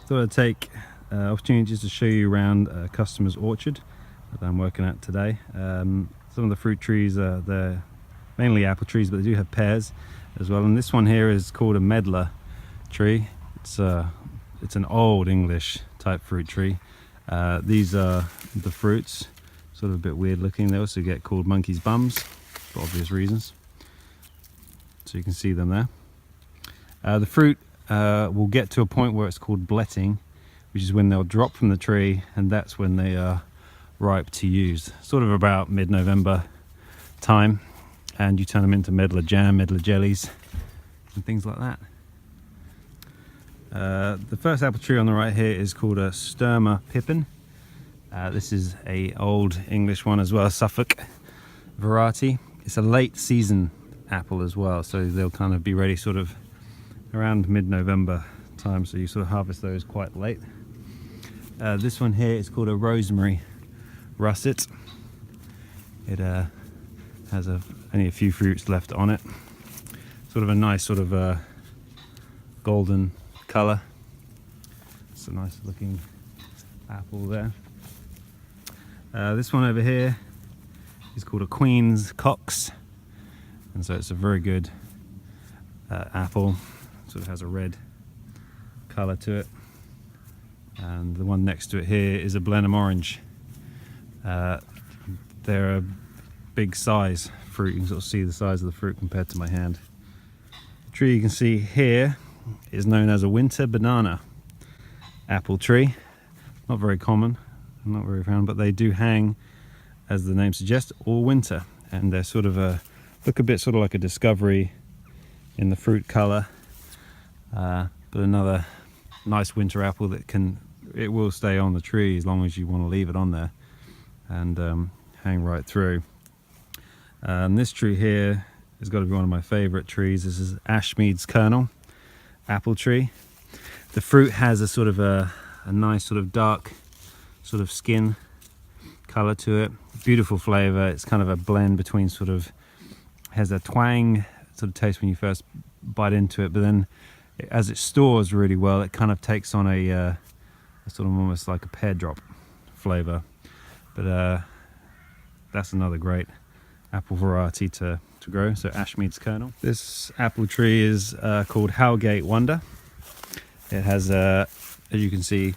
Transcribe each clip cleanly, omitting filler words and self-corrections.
Thought I'd take opportunities to show you around a customer's orchard that I'm working at today. Some of the fruit trees they're mainly apple trees, but they do have pears as well. And this one here is called a medlar tree. It's an old English type fruit tree. These are the fruits, sort of a bit weird looking. They also get called monkey's bums for obvious reasons. So you can see them there. The fruit will get to a point where it's called bletting, which is when they'll drop from the tree, and that's when they are ripe to use. Sort of about mid-November time, and you turn them into medlar jam, medlar jellies, and things like that. The first apple tree on the right here is called a Sturma pippin. This is a old English one as well, Suffolk variety. It's a late season apple as well, so they'll kind of be ready sort of around mid-November time, so you sort of harvest those quite late. This one here is called a rosemary russet. It has only a few fruits left on it. Sort of a nice sort of golden colour. It's a nice looking apple there. This one over here is called a Queen's Cox, and so it's a very good apple. Sort of has a red colour to it. And the one next to it here is a Blenheim orange. They're a big size fruit. You can sort of see the size of the fruit compared to my hand. The tree you can see here is known as a winter banana apple tree. Not very common, not very found, but they do hang, as the name suggests, all winter. And they're sort of look a bit sort of like a discovery in the fruit colour. But another nice winter apple that it will stay on the tree as long as you want to leave it on there, and hang right through. And this tree here has got to be one of my favourite trees. This is Ashmead's Kernel apple tree. The fruit has a sort of a nice sort of dark sort of skin colour to it. Beautiful flavour. It's kind of a blend between sort of, has a twang sort of taste when you first bite into it, but then as it stores really well, it kind of takes on a sort of almost like a pear drop flavour. But that's another great apple variety to grow. So Ashmead's Kernel. This apple tree is called Howgate Wonder. It has, as you can see,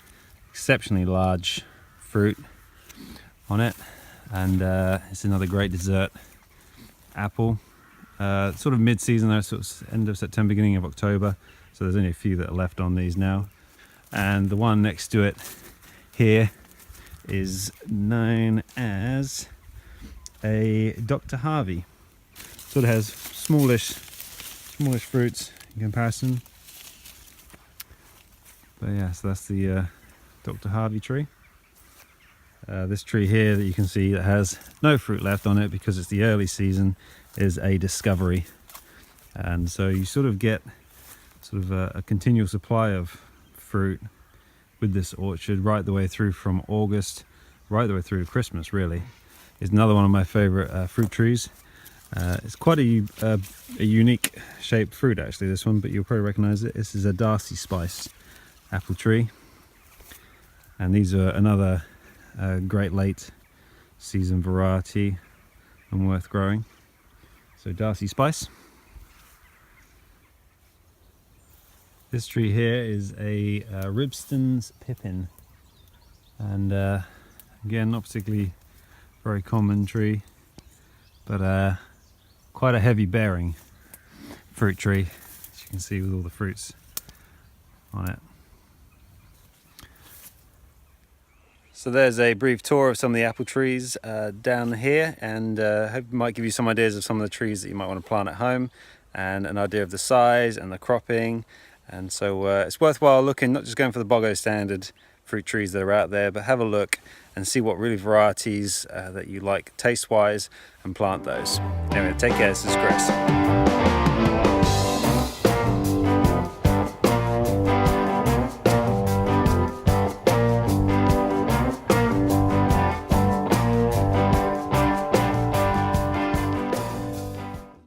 exceptionally large fruit on it, and it's another great dessert apple. Sort of mid-season though, sort of end of September, beginning of October. So there's only a few that are left on these now. And the one next to it here is known as a Dr. Harvey. Sort of has smallish fruits in comparison. But yeah, so that's the Dr. Harvey tree. This tree here that you can see that has no fruit left on it because it's the early season is a discovery. And so you sort of get sort of a continual supply of fruit with this orchard right the way through from August right the way through to Christmas. Really is another one of my favorite fruit trees. It's quite a unique shaped fruit actually, this one, but you'll probably recognize it. This is a Darcy Spice apple tree, and these are another great late season variety and worth growing. So Darcy Spice. This tree here is a Ribston's pippin, and again, not particularly very common tree, but quite a heavy bearing fruit tree, as you can see with all the fruits on it. So there's a brief tour of some of the apple trees down here, and I hope it might give you some ideas of some of the trees that you might want to plant at home, and an idea of the size and the cropping. And so it's worthwhile looking, not just going for the bog standard fruit trees that are out there, but have a look and see what really varieties that you like taste wise and plant those. Anyway, take care. This is Chris.